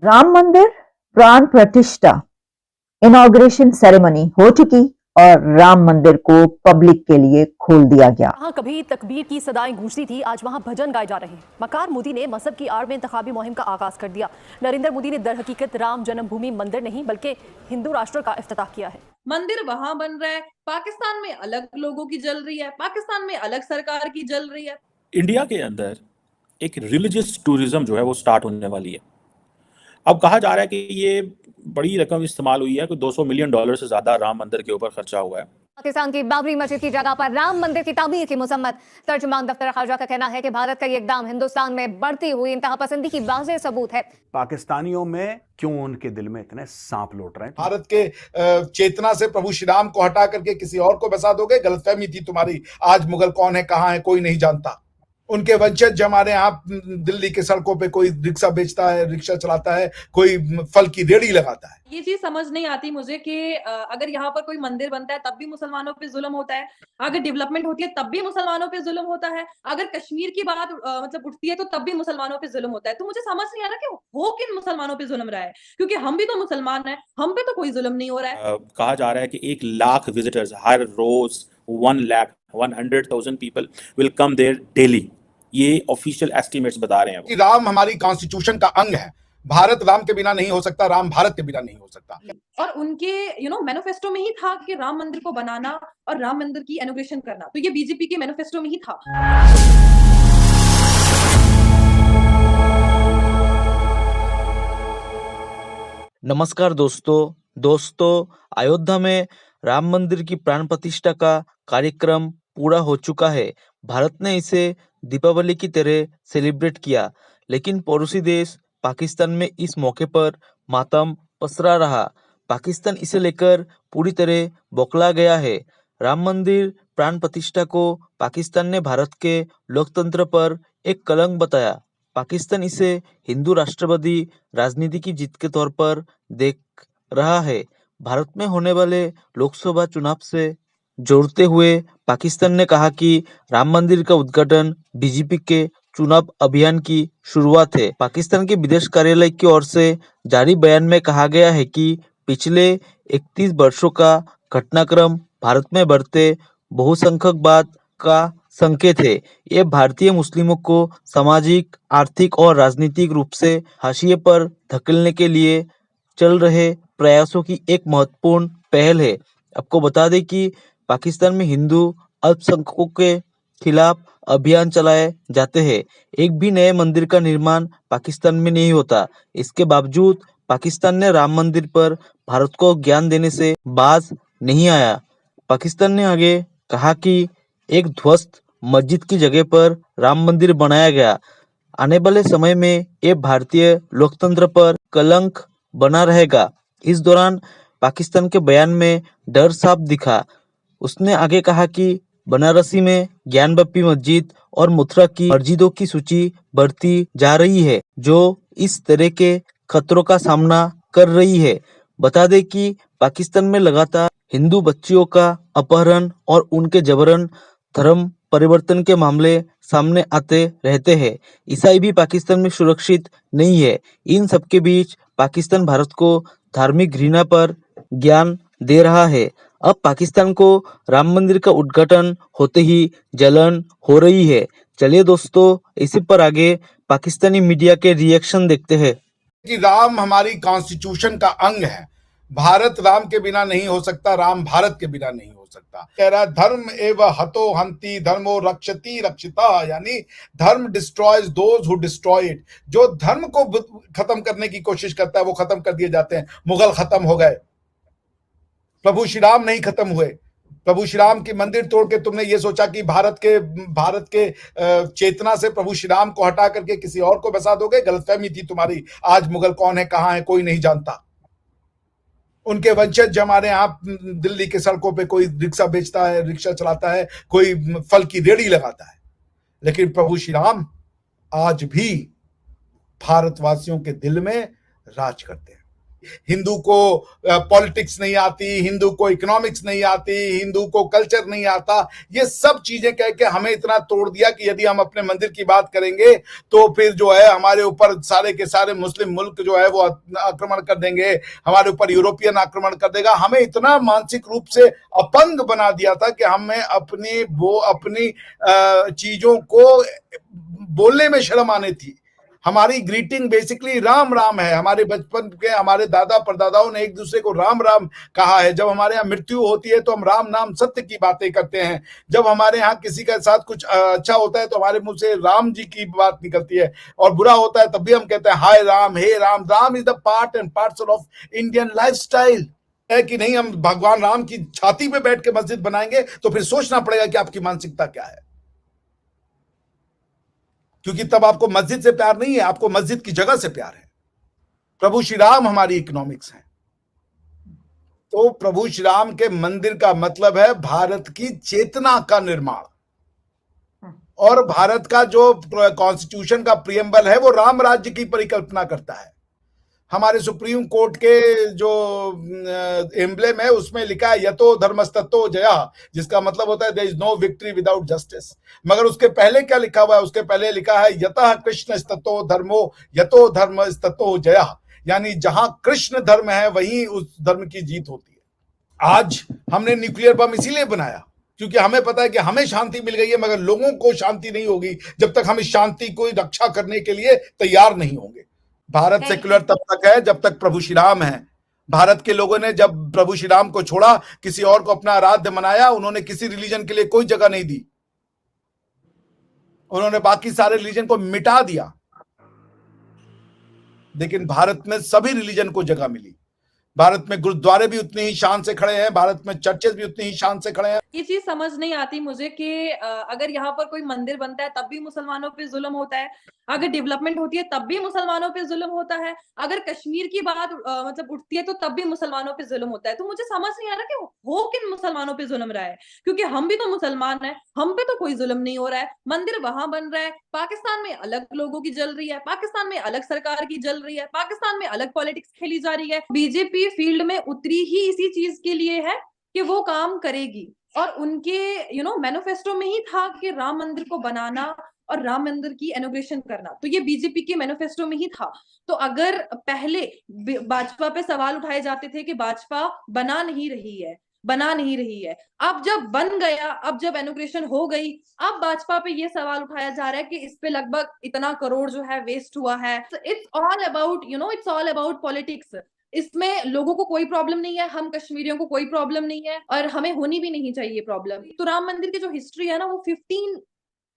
राम मंदिर प्राण प्रतिष्ठा इनॉग्रेशन सेरेमनी हो चुकी और राम मंदिर को पब्लिक के लिए खोल दिया गया। जहां कभी तकबीर की सदाएं गूंजती थी, आज वहां भजन गाए जा रहे हैं। मकार मोदी ने मजहब की आड़ में इंतखाबी मुहिम का आगाज कर दिया। नरेंद्र मोदी ने दर हकीकत राम जन्मभूमि मंदिर नहीं बल्कि हिंदू राष्ट्र का इफ्तिताह किया है। मंदिर वहां बन रहा है, पाकिस्तान में अलग लोगों की जल रही है, पाकिस्तान में अलग सरकार की जल रही है। इंडिया के अंदर एक रिलीजियस टूरिज्म जो है वो स्टार्ट होने वाली है। अब कहा जा रहा है कि ये बड़ी रकम इस्तेमाल हुई है, कोई $200 मिलियन से ज्यादा राम मंदिर के ऊपर खर्चा हुआ है। पाकिस्तान की बाबरी मस्जिद की जगह पर राम मंदिर की तामीर की मुसम्मत। तर्जुमान दफ्तर खारजा का कहना है कि भारत का ये इकदाम हिंदुस्तान में बढ़ती हुई इंतहा पसंदी की वाज़ेह सबूत है। पाकिस्तानियों में क्यों उनके दिल में इतने सांप लौट रहे हैं? भारत के चेतना से प्रभु श्री राम को हटा करके किसी और को बसा दोगे, गलतफहमी थी तुम्हारी। आज मुगल कौन है, कहां है, कोई नहीं जानता। उनके वंशज हमारे यहाँ दिल्ली के सड़कों पे कोई रिक्शा बेचता है, रिक्शा चलाता है, कोई फल की रेड़ी लगाता है। ये चीज समझ नहीं आती मुझे कि अगर यहाँ पर कोई मंदिर बनता है तब भी मुसलमानों पे जुल्म होता है, अगर डेवलपमेंट होती है तब भी मुसलमानों पे जुल्म होता है, अगर कश्मीर की बात मतलब उठती है तो तब भी मुसलमानों पे जुल्म होता है। तो मुझे समझ नहीं आ रहा कि हो किन मुसलमानों पे जुल्म रहा है, क्योंकि हम भी तो मुसलमान हैं, हम पे तो कोई जुल्म नहीं हो रहा है। कहा जा रहा है कि 1 लाख विजिटर्स हर रोज, 1,100,000 people will come there daily. ये ऑफिशियल एस्टिमेट्स बता रहे हैं कि राम हमारी कॉन्स्टिट्यूशन का अंग है। भारत राम के बिना नहीं हो सकता, राम भारत के बिना नहीं हो सकता। और उनके मैनिफेस्टो में ही था कि राम मंदिर को बनाना और राम मंदिर की इनॉग्रेशन करना, तो ये बीजेपी के मैनिफेस्टो में ही था। नमस्कार दोस्तों, अयोध्या में राम मंदिर की प्राण प्रतिष्ठा का कार्यक्रम पूरा हो चुका है। भारत ने इसे दीपावली की तरह सेलिब्रेट किया, लेकिन पड़ोसी देश पाकिस्तान में इस मौके पर मातम पसरा रहा। पाकिस्तान इसे लेकर पूरी तरह बौखला गया है। राम मंदिर प्राण प्रतिष्ठा को पाकिस्तान ने भारत के लोकतंत्र पर एक कलंक बताया। पाकिस्तान इसे हिंदू राष्ट्रवादी राजनीति की जीत के तौर पर देख रहा है। भारत में होने वाले लोकसभा चुनाव से जोड़ते हुए पाकिस्तान ने कहा कि राम मंदिर का उद्घाटन बीजेपी के चुनाव अभियान की शुरुआत है। पाकिस्तान के विदेश कार्यालय की ओर से जारी बयान में कहा गया है कि पिछले 31 वर्षों का घटनाक्रम भारत में बढ़ते बहुसंख्यकवाद का संकेत है। ये भारतीय मुस्लिमों को सामाजिक, आर्थिक और राजनीतिक रूप से हाशिए पर धकेलने के लिए चल रहे प्रयासों की एक महत्वपूर्ण पहल है। आपको बता दें कि पाकिस्तान में हिंदू अल्पसंख्यकों के खिलाफ अभियान चलाए जाते हैं। एक भी नए मंदिर का निर्माण पाकिस्तान में नहीं होता। इसके बावजूद पाकिस्तान ने राम मंदिर पर भारत को ज्ञान देने से बाज नहीं आया। पाकिस्तान ने आगे कहा कि एक ध्वस्त मस्जिद की जगह पर राम मंदिर बनाया गया। आने वाले समय में ये भारतीय लोकतंत्र पर कलंक बना रहेगा। इस दौरान पाकिस्तान के बयान में डर साफ दिखा। उसने आगे कहा कि बनारसी में ज्ञानवापी मस्जिद और मथुरा की मस्जिदों की सूची बढ़ती जा रही है, जो इस तरह के खतरों का सामना कर रही है। बता दें कि पाकिस्तान में लगातार हिंदू बच्चियों का अपहरण और उनके जबरन धर्म परिवर्तन के मामले सामने आते रहते हैं। ईसाई भी पाकिस्तान में सुरक्षित नहीं है। इन सबके बीच पाकिस्तान भारत को धार्मिक घृणा पर ज्ञान दे रहा है। अब पाकिस्तान को राम मंदिर का उद्घाटन होते ही जलन हो रही है। चलिए दोस्तों, इसी पर आगे पाकिस्तानी मीडिया के रिएक्शन देखते हैं। कि राम हमारी कॉन्स्टिट्यूशन का अंग है। भारत राम के बिना नहीं हो सकता, राम भारत के बिना नहीं हो सकता। कह रहा है धर्म एव हतो हंति धर्मो रक्षति रक्षिता, यानी धर्म destroys those who destroy it. जो धर्म को खत्म करने की कोशिश करता है वो खत्म कर दिए जाते हैं। मुगल खत्म हो गए, प्रभु श्री राम नहीं खत्म हुए। प्रभु श्री राम की मंदिर तोड़ के तुमने ये सोचा कि भारत के चेतना से प्रभु श्री राम को हटा करके किसी और को बसा दोगे, गलतफहमी थी तुम्हारी। आज मुगल कौन है, कहां है, कोई नहीं जानता। उनके वंशज हमारे यहाँ दिल्ली के सड़कों पे कोई रिक्शा बेचता है, रिक्शा चलाता है, कोई फल की रेड़ी लगाता है, लेकिन प्रभु श्री राम आज भी भारतवासियों के दिल में राज करते हैं। हिंदू को पॉलिटिक्स नहीं आती, हिंदू को इकोनॉमिक्स नहीं आती, हिंदू को कल्चर नहीं आता, ये सब चीजें कह के हमें इतना तोड़ दिया कि यदि हम अपने मंदिर की बात करेंगे तो फिर जो है हमारे ऊपर सारे के सारे मुस्लिम मुल्क जो है वो आक्रमण कर देंगे, हमारे ऊपर यूरोपियन आक्रमण कर देगा। हमें इतना मानसिक रूप से अपंग बना दिया था कि हमें अपनी चीजों को बोलने में शर्म आने थी। हमारी ग्रीटिंग बेसिकली राम राम है। हमारे बचपन के हमारे दादा परदादाओं ने एक दूसरे को राम राम कहा है। जब हमारे यहाँ मृत्यु होती है तो हम राम नाम सत्य की बातें करते हैं। जब हमारे यहाँ किसी के साथ कुछ अच्छा होता है तो हमारे मुंह से राम जी की बात निकलती है, और बुरा होता है तब भी हम कहते हैं हाय राम, हे Ram. Ram is the part and parcel of Indian lifestyle है कि नहीं। हम भगवान राम की छाती पे बैठ के मस्जिद बनाएंगे तो फिर सोचना पड़ेगा कि आपकी मानसिकता क्या है, क्योंकि तब आपको मस्जिद से प्यार नहीं है, आपको मस्जिद की जगह से प्यार है। प्रभु श्री राम हमारी इकोनॉमिक्स है। तो प्रभु श्री राम के मंदिर का मतलब है भारत की चेतना का निर्माण, और भारत का जो कॉन्स्टिट्यूशन का प्रियम्बल है वो राम राज्य की परिकल्पना करता है। हमारे सुप्रीम कोर्ट के जो एम्ब्लेम है उसमें लिखा है यतो धर्मस्ततो जया, जिसका मतलब होता है there is no victory without justice. मगर उसके पहले क्या लिखा हुआ है? उसके पहले लिखा है यतः कृष्ण स्ततो धर्मो यतो धर्म स्ततो जया, यानी जहां कृष्ण धर्म है वहीं उस धर्म की जीत होती है। आज हमने न्यूक्लियर बम इसीलिए बनाया क्योंकि हमें पता है कि हमें शांति मिल गई है, मगर लोगों को शांति नहीं होगी जब तक हम इस शांति को रक्षा करने के लिए तैयार नहीं होंगे। भारत सेक्युलर तब तक है जब तक प्रभु श्री राम है। भारत के लोगों ने जब प्रभु श्री राम को छोड़ा, किसी और को अपना आराध्य बनाया, उन्होंने किसी रिलीजन के लिए कोई जगह नहीं दी, उन्होंने बाकी सारे रिलीजन को मिटा दिया। लेकिन भारत में सभी रिलीजन को जगह मिली। भारत में गुरुद्वारे भी उतनी ही शान से खड़े हैं, भारत में चर्चेस भी उतनी ही शान से खड़े हैं। ये चीज समझ नहीं आती मुझे कि अगर यहाँ पर कोई मंदिर बनता है तब भी मुसलमानों पे जुल्म होता है, अगर डेवलपमेंट होती है तब भी मुसलमानों पे जुल्म होता है, अगर कश्मीर की बात मतलब उठती है तो तब भी मुसलमानों पे जुल्म होता है। तो मुझे समझ नहीं आ रहा कि हो किन मुसलमानों पे जुल्म रहा है, क्योंकि हम भी तो मुसलमान हैं, हम पे तो कोई जुल्म नहीं हो रहा है। मंदिर वहां बन रहा है, पाकिस्तान में अलग लोगों की जल रही है, पाकिस्तान में अलग सरकार की जल रही है, पाकिस्तान में अलग पॉलिटिक्स खेली जा रही है। बीजेपी फील्ड में उतरी ही इसी चीज के लिए है कि वो काम करेगी, और उनके मैनिफेस्टो में ही था कि राम मंदिर को बनाना और राम मंदिर की इनॉग्रेशन करना, तो ये बीजेपी के मैनिफेस्टो में ही था। तो अगर पहले भाजपा पे सवाल उठाए जाते थे कि भाजपा बना नहीं रही है, अब जब बन गया, अब जब इनॉग्रेशन हो गई, अब भाजपा पे ये सवाल उठाया जा रहा है कि इस पे लगभग इतना करोड़ जो है वेस्ट हुआ है। It's all about politics. इसमें लोगों को कोई प्रॉब्लम नहीं है, हम कश्मीरियों को कोई प्रॉब्लम नहीं है, और हमें होनी भी नहीं चाहिए प्रॉब्लम। तो राम मंदिर की जो हिस्ट्री है ना वो 15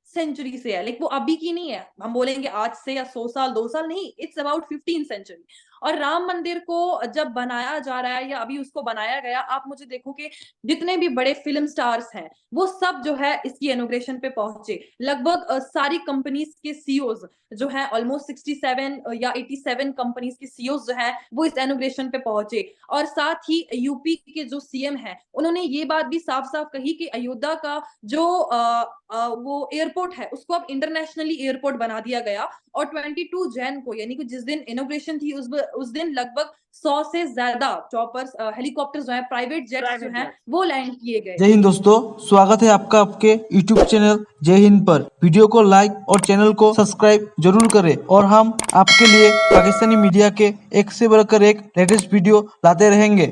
सेंचुरी से है, लाइक वो अभी की नहीं है, हम बोलेंगे आज से या 100 साल 2 साल नहीं, इट्स अबाउट 15 सेंचुरी। और राम मंदिर को जब बनाया जा रहा है या अभी उसको बनाया गया, आप मुझे देखो कि जितने भी बड़े फिल्म स्टार्स हैं वो सब जो है इसकी इनॉग्रेशन पे पहुंचे। लगभग सारी कंपनीज के सीईओज जो है, ऑलमोस्ट 67 या 87 कंपनीज के सीईओज जो है वो इस इनॉग्रेशन पे पहुंचे। और साथ ही यूपी के जो सीएम है उन्होंने ये बात भी साफ साफ कही कि अयोध्या का जो वो एयरपोर्ट है उसको अब इंटरनेशनली एयरपोर्ट बना दिया गया। और 22 जैन को, यानी कि जिस दिन इनॉग्रेशन थी उस दिन लगभग 100 से ज्यादा चॉपर्स, हेलीकॉप्टर्स जो है, प्राइवेट जेट्स जो हैं वो लैंड किए गए। जय हिंद दोस्तों, स्वागत है आपका आपके यूट्यूब चैनल जय हिंद पर। वीडियो को लाइक और चैनल को सब्सक्राइब जरूर करें, और हम आपके लिए पाकिस्तानी मीडिया के एक से बढ़कर एक लेटेस्ट वीडियो लाते रहेंगे।